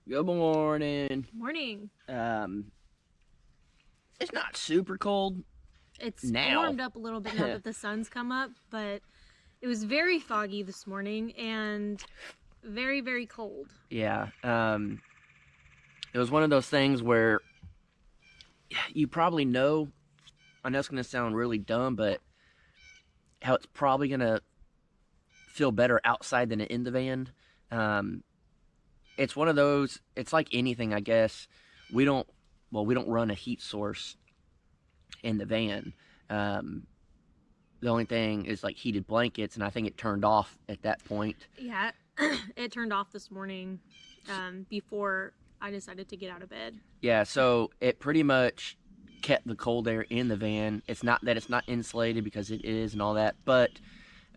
Good morning. Morning. Um, it's not super cold It's now. warmed up a little bit now that the sun's come up, but it was very foggy this morning and very, very cold. Yeah. It was one of those things where you probably know. I know it's gonna sound really dumb, but how it's probably gonna feel better outside than in the van. Um, it's one of those. It's like anything, I guess. We don't. Well, we don't run a heat source in the van. Um, the only thing is like heated blankets, and I think it turned off at that point. Yeah, it turned off this morning before I decided to get out of bed. Yeah, so it pretty much kept the cold air in the van. It's not that it's not insulated because it is and all that, but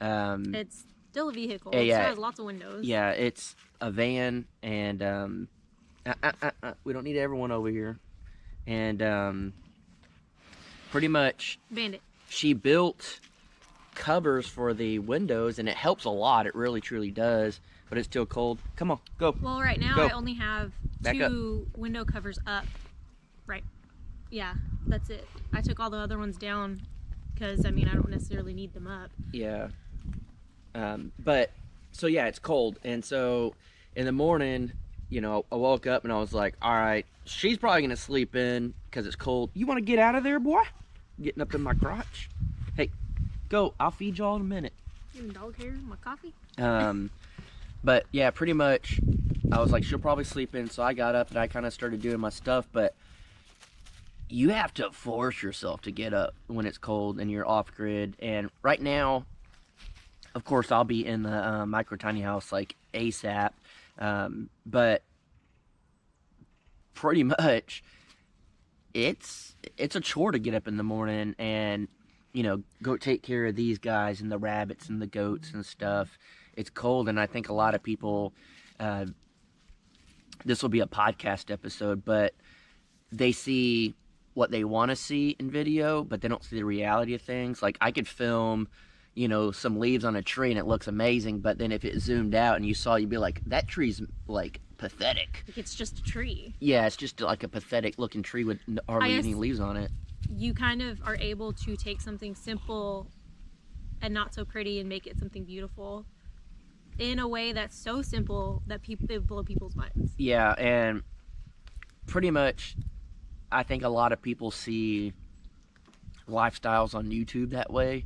It's still a vehicle. yeah, It still yeah, has lots of windows. yeah, it's a van, and we don't need everyone over here. And pretty much, Bandit. she built covers for the windows, and it helps a lot. It really, truly does. But it's still cold. Come on, go. Well, right now Go. I only have Back two window covers up. Right. Yeah, that's it. I took all the other ones down because, I don't necessarily need them up. Yeah. But so yeah, it's cold, and so in the morning, I woke up and I was like, all right, she's probably gonna sleep in because it's cold. You want to get out of there, boy? Getting up in my crotch. Hey, go. I'll feed y'all in a minute. Even dog hair in my coffee. But yeah, pretty much, I was like, she'll probably sleep in. So I got up and I kind of started doing my stuff, but you have to force yourself to get up when it's cold and you're off grid. And right now, of course, I'll be in the micro tiny house like ASAP. But pretty much, it's a chore to get up in the morning and go take care of these guys and the rabbits and the goats and stuff. It's cold, and I think a lot of people. This will be a podcast episode, but they see what they want to see in video, but they don't see the reality of things. Like I could film, some leaves on a tree and it looks amazing, but then if it zoomed out and you saw, you'd be like, that tree's like pathetic. Like it's just a tree. Yeah, it's just like a pathetic looking tree with hardly any leaves on it. You kind of are able to take something simple and not so pretty and make it something beautiful in a way that's so simple that it blow people's minds. Yeah, and pretty much I think a lot of people see lifestyles on YouTube that way.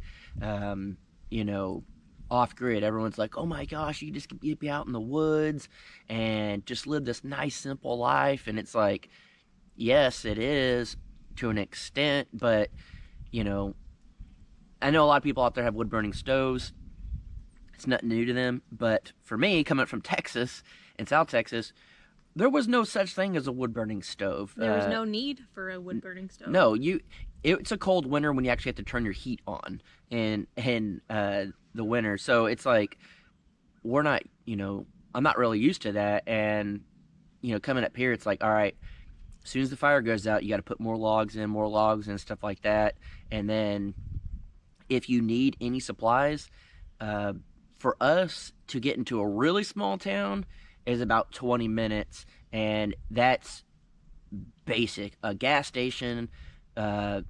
Off grid, everyone's like, oh my gosh, you just be out in the woods and just live this nice, simple life. And it's like, yes, it is to an extent, but I know a lot of people out there have wood burning stoves. It's nothing new to them, but for me, coming from Texas, in South Texas, there was no such thing as a wood-burning stove. There was no need for a wood-burning stove. No, it's a cold winter when you actually have to turn your heat on in the winter. So it's like, we're not, I'm not really used to that. And, coming up here, it's like, all right, as soon as the fire goes out, you got to put more logs and stuff like that. And then if you need any supplies, for us to get into a really small town is about 20 minutes, and that's basic. A gas station,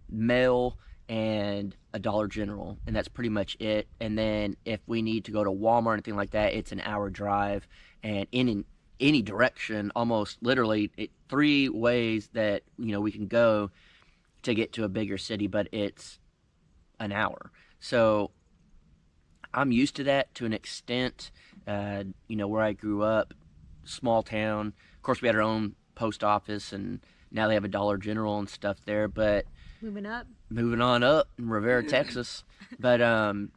mail, and a Dollar General, and that's pretty much it. And then if we need to go to Walmart or anything like that, it's an hour drive, and in any direction, almost literally 3 ways that we can go to get to a bigger city, but it's an hour. So I'm used to that to an extent. Where I grew up, small town. Of course, we had our own post office, and now they have a Dollar General and stuff there. But moving on up in Rivera, Texas. But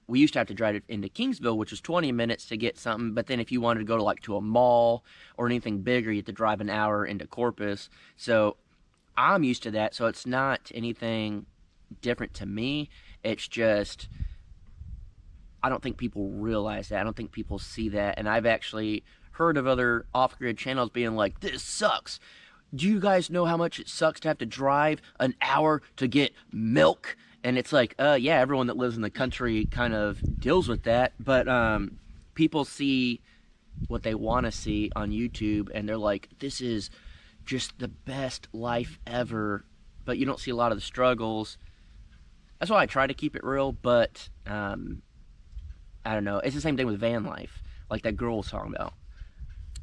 we used to have to drive into Kingsville, which was 20 minutes to get something. But then if you wanted to go to a mall or anything bigger, you had to drive an hour into Corpus. So I'm used to that. So it's not anything different to me. It's just, I don't think people realize that. I don't think people see that. And I've actually heard of other off-grid channels being like, this sucks. Do you guys know how much it sucks to have to drive an hour to get milk? And it's like, yeah, everyone that lives in the country kind of deals with that. But people see what they want to see on YouTube, and they're like, this is just the best life ever, but you don't see a lot of the struggles. That's why I try to keep it real, but I don't know. It's the same thing with van life, like that girl was talking about.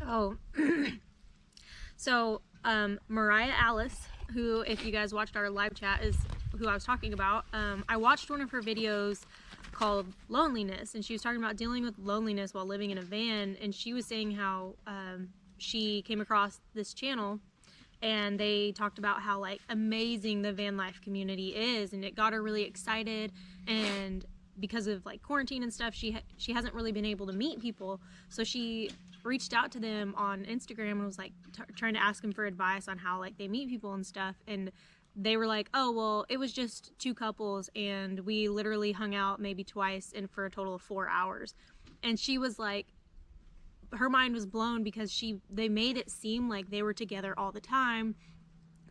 Oh, so Mariah Alice, who, if you guys watched our live chat, is who I was talking about. I watched one of her videos called Loneliness, and she was talking about dealing with loneliness while living in a van, and she was saying how she came across this channel, and they talked about how like amazing the van life community is, and it got her really excited. And because of like quarantine and stuff, she hasn't really been able to meet people, so she reached out to them on Instagram and was like trying to ask them for advice on how like they meet people and stuff. And they were like, oh well, it was just 2 couples and we literally hung out maybe twice and for a total of 4 hours. And she was like, her mind was blown because they made it seem like they were together all the time,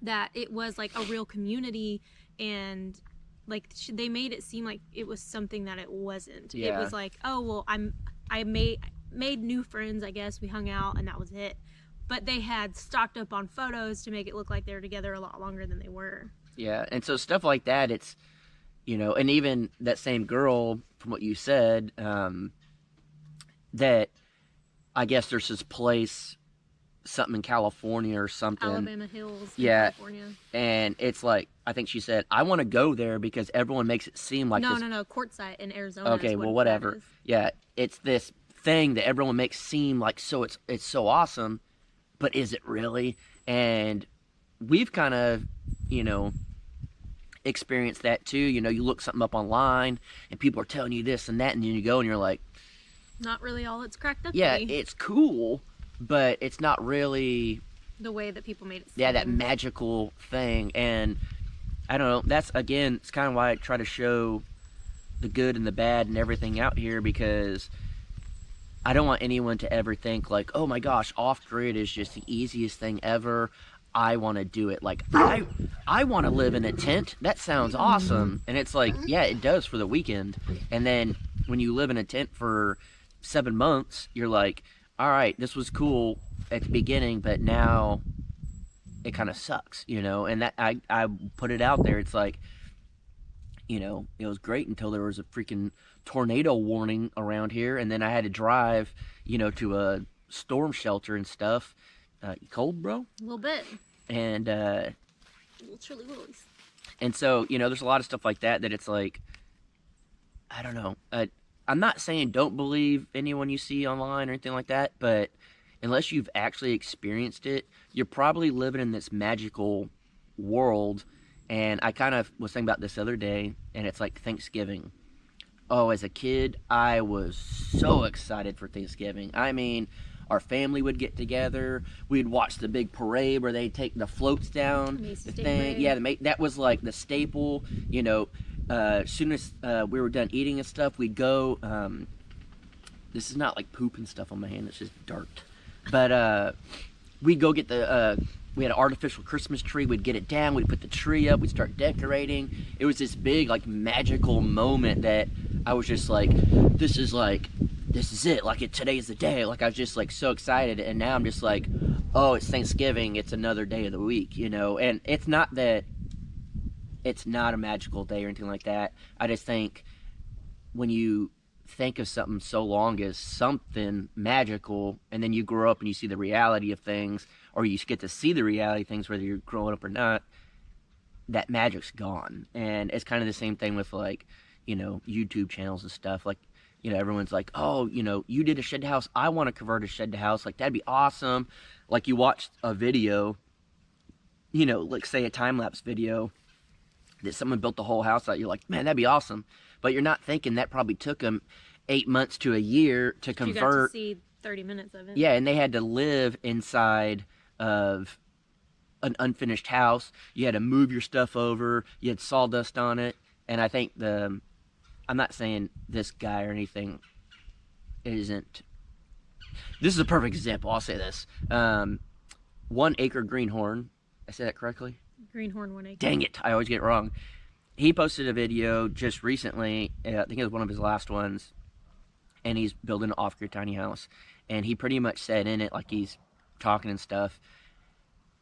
that it was like a real community, and like they made it seem like it was something that it wasn't. Yeah. It was like, oh well, I made new friends, I guess, we hung out and that was it. But they had stocked up on photos to make it look like they were together a lot longer than they were. Yeah, and so stuff like that, it's, and even that same girl, from what you said, that I guess there's this place, something in California or something. Alabama Hills, yeah, California. And it's like, I think she said, I want to go there because everyone makes it seem like no, this. No, Quartzsite in Arizona. Okay, well, whatever. Yeah, it's this thing that everyone makes seem like it's so awesome, but is it really? And we've kind of, experienced that too. You look something up online and people are telling you this and that, and then you go and you're like, not really all it's cracked up to yeah, be. it's cool, but it's not really the way that people made it seem. Yeah, that magical thing. And I don't know, that's, again, it's kind of why I try to show the good and the bad and everything out here, because I don't want anyone to ever think like, oh my gosh, off-grid is just the easiest thing ever, I want to do it. Like, I want to live in a tent, that sounds awesome. And it's like, yeah, it does for the weekend. And then when you live in a tent for 7 months, you're like, all right, this was cool at the beginning, but now it kind of sucks, and that I put it out there. It's like, it was great until there was a freaking tornado warning around here, and then I had to drive, to a storm shelter and stuff. You cold, bro? A little bit. And a little chilly willies. And so, there's a lot of stuff like that it's like, I don't know. I'm not saying don't believe anyone you see online or anything like that, but unless you've actually experienced it, you're probably living in this magical world. And I kind of was thinking about this the other day, and it's like Thanksgiving. Oh, as a kid, I was so excited for Thanksgiving. I mean, our family would get together. We'd watch the big parade where they take the floats down. The thing. Yeah, that was like the staple. As soon as we were done eating and stuff, we'd go. This is not like poop and stuff on my hand. It's just dirt. But we'd go get we had an artificial Christmas tree. We'd get it down. We'd put the tree up. We'd start decorating. It was this big, like, magical moment that I was just like, this is it. Like, today's the day. Like, I was just, like, so excited. And now I'm just like, oh, it's Thanksgiving. It's another day of the week, And it's not that it's not a magical day or anything like that. I just think when you think of something so long as something magical, and then you grow up and you see the reality of things, or you get to see the reality of things whether you're growing up or not, that magic's gone. And it's kind of the same thing with, like, YouTube channels and stuff. Like, everyone's like, oh, you did a shed house, I want to convert a shed to house, like, that'd be awesome. Like, you watched a video, like, say a time-lapse video that someone built the whole house out, you're like, man, that'd be awesome. But you're not thinking that probably took them 8 months to a year to convert. You got to see 30 minutes of it. Yeah, and they had to live inside of an unfinished house. You had to move your stuff over. You had sawdust on it. And I think I'm not saying this guy or anything isn't. This is a perfect example. I'll say this. 1 Acre Greenhorn. I said that correctly? Greenhorn 1 Acre. Dang it. I always get it wrong. He posted a video just recently. I think it was one of his last ones. And he's building an off-grid tiny house. and he pretty much said in it, like he's talking and stuff,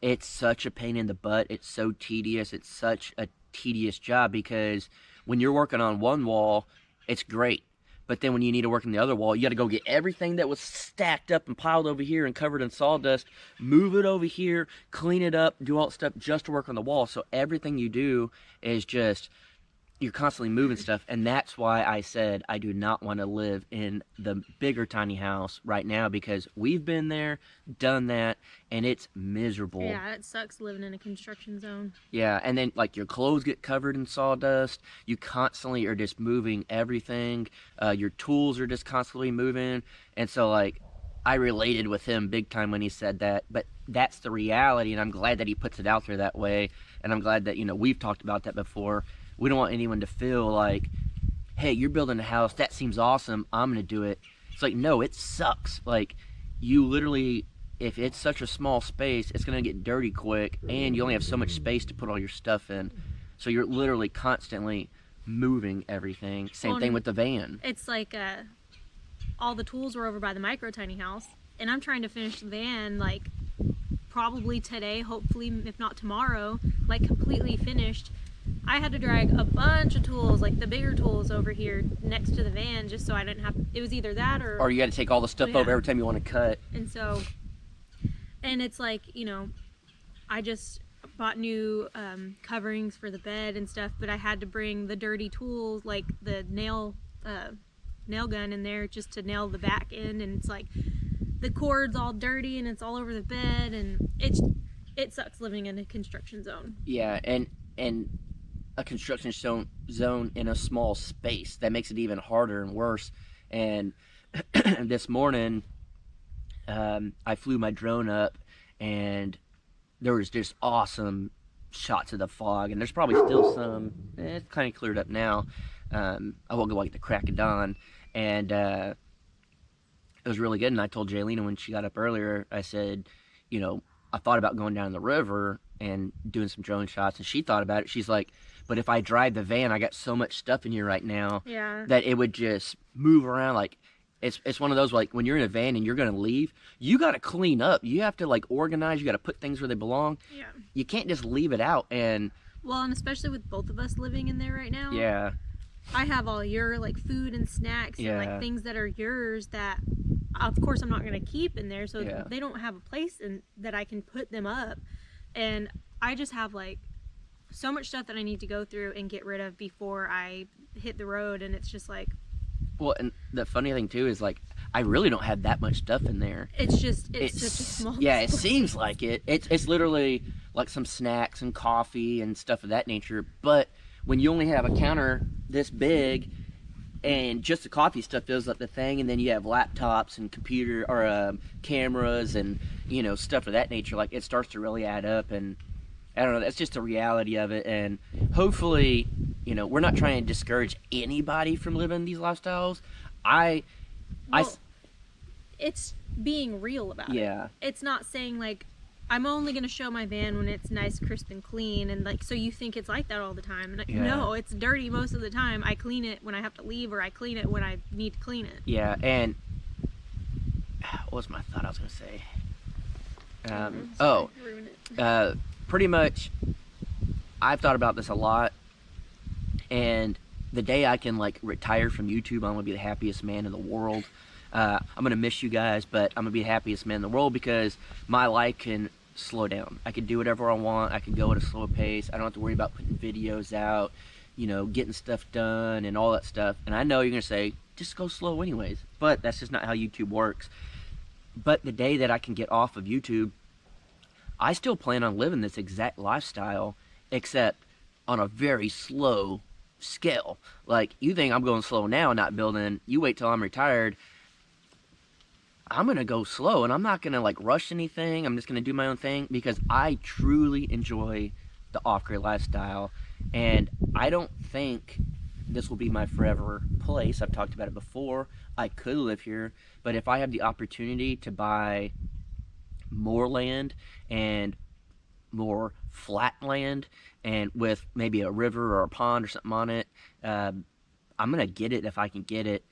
it's such a pain in the butt. It's so tedious. It's such a tedious job because when you're working on one wall, it's great. But then when you need to work on the other wall, you got to go get everything that was stacked up and piled over here and covered in sawdust, move it over here, clean it up, do all that stuff just to work on the wall. So everything you do is just you're constantly moving stuff, and that's why I said I do not want to live in the bigger tiny house right now, because we've been there, done that, and it's miserable. Yeah, it sucks living in a construction zone. Yeah, and then like your clothes get covered in sawdust. You constantly are just moving everything. Your tools are just constantly moving, and so like I related with him big time when he said that. But that's the reality, and I'm glad that he puts it out there that way. And I'm glad that we've talked about that before. We don't want anyone to feel like, hey, you're building a house, that seems awesome, I'm gonna do it. It's like, no, it sucks. Like, you literally, if it's such a small space, it's gonna get dirty quick, and you only have so much space to put all your stuff in. So you're literally constantly moving everything. Same thing with the van. It's like all the tools were over by the micro tiny house, and I'm trying to finish the van like probably today, hopefully if not tomorrow, like completely finished. I had to drag a bunch of tools, like the bigger tools, over here next to the van just so I didn't have. It was either that or you got to take all the stuff over every time you want to cut. And so, and it's like I just bought new coverings for the bed and stuff, but I had to bring the dirty tools, like the nail gun in there just to nail the back end, and it's like the cord's all dirty and it's all over the bed, and it sucks living in a construction zone. Yeah, and a construction zone in a small space, that makes it even harder and worse. And this morning I flew my drone up, and there was just awesome shots of the fog, and there's probably still some. It's kind of cleared up now. I won't go like the crack of dawn, and it was really good. And I told Jaylena when she got up earlier, I said, I thought about going down the river and doing some drone shots, and she thought about it. She's like, but if I drive the van, I got so much stuff in here right now that it would just move around. Like, it's one of those, like, when you're in a van and you're going to leave, you got to clean up. You have to, like, organize. You got to put things where they belong. Yeah. You can't just leave it out. And especially with both of us living in there right now. Yeah. I have all your, like, food and snacks and, like, things that are yours that, of course, I'm not going to keep in there. So they don't have a place that I can put them up. And I just have, like, so much stuff that I need to go through and get rid of before I hit the road. And it's just like... Well, and the funny thing, too, is, like, I really don't have that much stuff in there. It's such a small... Yeah, it seems like it. It's literally, like, some snacks and coffee and stuff of that nature. But when you only have a counter this big, and just the coffee stuff fills up the thing, and then you have laptops and computer or cameras and stuff of that nature, like, it starts to really add up. And I don't know, that's just the reality of it. And hopefully, we're not trying to discourage anybody from living these lifestyles. It's being real about it. Yeah. It's not saying, like, I'm only going to show my van when it's nice, crisp, and clean, and, like, so you think it's like that all the time. And no, it's dirty most of the time. I clean it when I have to leave, or I clean it when I need to clean it. Yeah, and what was my thought I was going to say? Pretty much, I've thought about this a lot, and the day I can, like, retire from YouTube, I'm going to be the happiest man in the world. I'm going to miss you guys, but I'm going to be the happiest man in the world because my life can slow down. I can do whatever I want. I can go at a slow pace. I don't have to worry about putting videos out, getting stuff done and all that stuff. And I know you're going to say, just go slow anyways. But that's just not how YouTube works. But the day that I can get off of YouTube, I still plan on living this exact lifestyle, except on a very slow scale. Like, you think I'm going slow now, not building. You wait till I'm retired. I'm going to go slow, and I'm not going to, like, rush anything. I'm just going to do my own thing because I truly enjoy the off-grid lifestyle, and I don't think this will be my forever place. I've talked about it before. I could live here, but if I have the opportunity to buy more land and more flat land and with maybe a river or a pond or something on it, I'm going to get it if I can get it.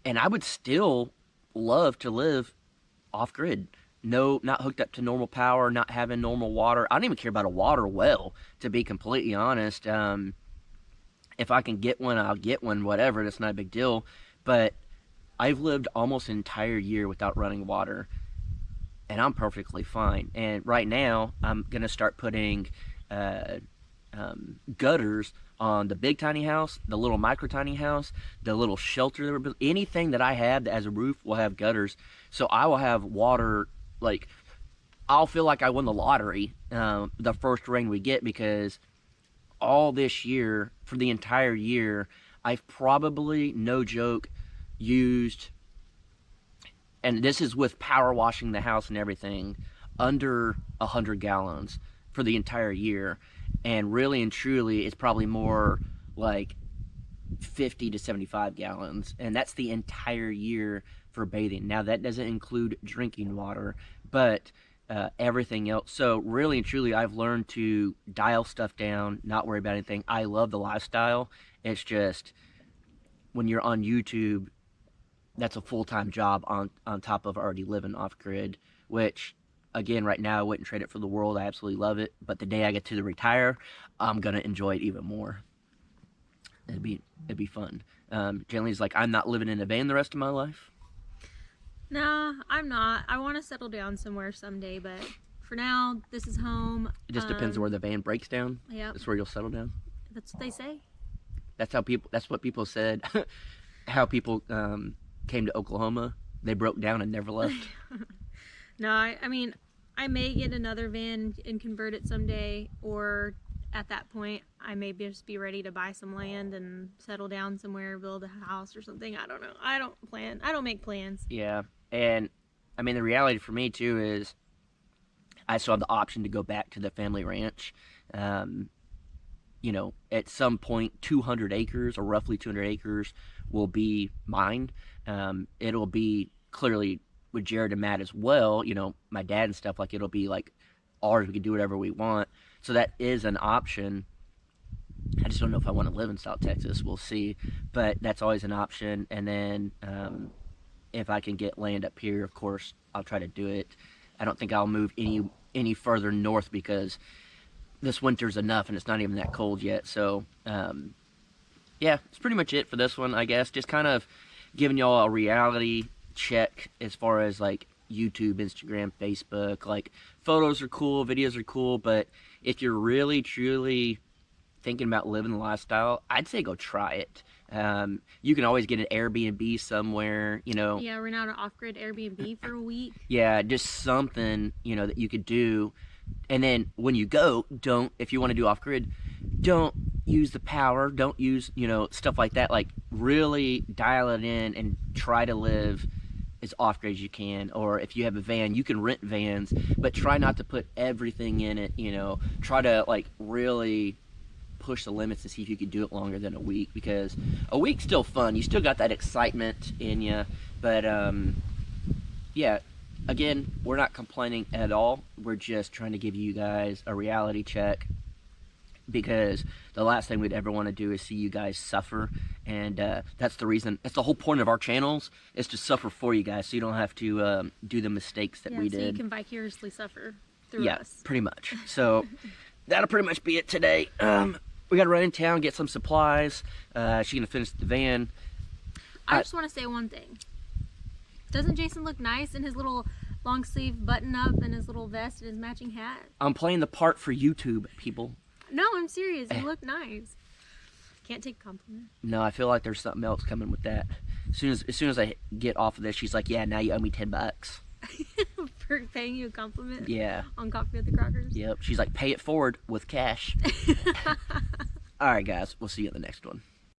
And I would still love to live off grid. No, not hooked up to normal power, not having normal water. I don't even care about a water well, to be completely honest. If I can get one, I'll get one, whatever. That's not a big deal. But I've lived almost an entire year without running water, and I'm perfectly fine. And right now, I'm going to start putting uh, gutters on the big tiny house, the little micro tiny house, the little shelter that we're building. Anything that I have that has a roof will have gutters. So I will have water, like, I'll feel like I won the lottery the first rain we get, because all this year, for the entire year, I've probably, no joke, used, and this is with power washing the house and everything, under 100 gallons for the entire year. And really and truly, it's probably more like 50 to 75 gallons. And that's the entire year for bathing. Now, that doesn't include drinking water, but everything else. So really and truly, I've learned to dial stuff down, not worry about anything. I love the lifestyle. It's just, when you're on YouTube, that's a full-time job on top of already living off grid, which, again, right now I wouldn't trade it for the world. I absolutely love it. But the day I get to retire, I'm gonna enjoy it even more. It'd be fun. Jalen's like, I'm not living in a van the rest of my life. Nah, I'm not. I want to settle down somewhere someday, but for now, this is home. It just depends on where the van breaks down. Yep. That's where you'll settle down. That's what they say. That's what people said. How people came to Oklahoma. They broke down and never left. No, I mean, I may get another van and convert it someday, or at that point, I may just be ready to buy some land and settle down somewhere, build a house or something. I don't know. I don't make plans. Yeah, and I mean, the reality for me too is I still have the option to go back to the family ranch. You know, at some point, 200 acres, or roughly 200 acres, will be mine. It'll be clearly with Jared and Matt as well, you know, my dad and stuff, like, it'll be like ours. We can do whatever we want. So that is an option. I just don't know if I want to live in South Texas. We'll see. But that's always an option. And then if I can get land up here, of course, I'll try to do it. I don't think I'll move any further north, because this winter's enough and it's not even that cold yet. So, yeah, it's pretty much it for this one, I guess. Just kind of giving y'all a reality check as far as, like, YouTube, Instagram, Facebook. Like, photos are cool, videos are cool, but if you're really, truly thinking about living the lifestyle, I'd say go try it. You can always get an Airbnb somewhere, you know. Yeah, rent out an off-grid Airbnb for a week. Yeah, just something, you know, that you could do. And then when you go, if you want to do off-grid, don't use the power, don't use, you know, stuff like that. Like, really dial it in and try to live as off-grid as you can. Or if you have a van, you can rent vans, but try not to put everything in it, you know. Try to, like, really push the limits to see if you could do it longer than a week, because a week's still fun. You still got that excitement in you. But, yeah, again, we're not complaining at all. We're just trying to give you guys a reality check, because the last thing we'd ever want to do is see you guys suffer. And that's the reason, that's the whole point of our channels, is to suffer for you guys, so you don't have to do the mistakes that we did. So you can vicariously suffer through yeah, us. Pretty much. So that'll pretty much be it today. We got to run in town, get some supplies. She's going to finish the van. I just want to say one thing. Doesn't Jason look nice in his little long sleeve button up and his little vest and his matching hat? I'm playing the part for YouTube, people. No, I'm serious. You look nice. Can't take a compliment. No, I feel like there's something else coming with that. As soon as I get off of this, she's like, yeah, now you owe me $10. For paying you a compliment? Yeah. On Coffee with the Crockers? Yep. She's like, pay it forward with cash. All right, guys. We'll see you in the next one.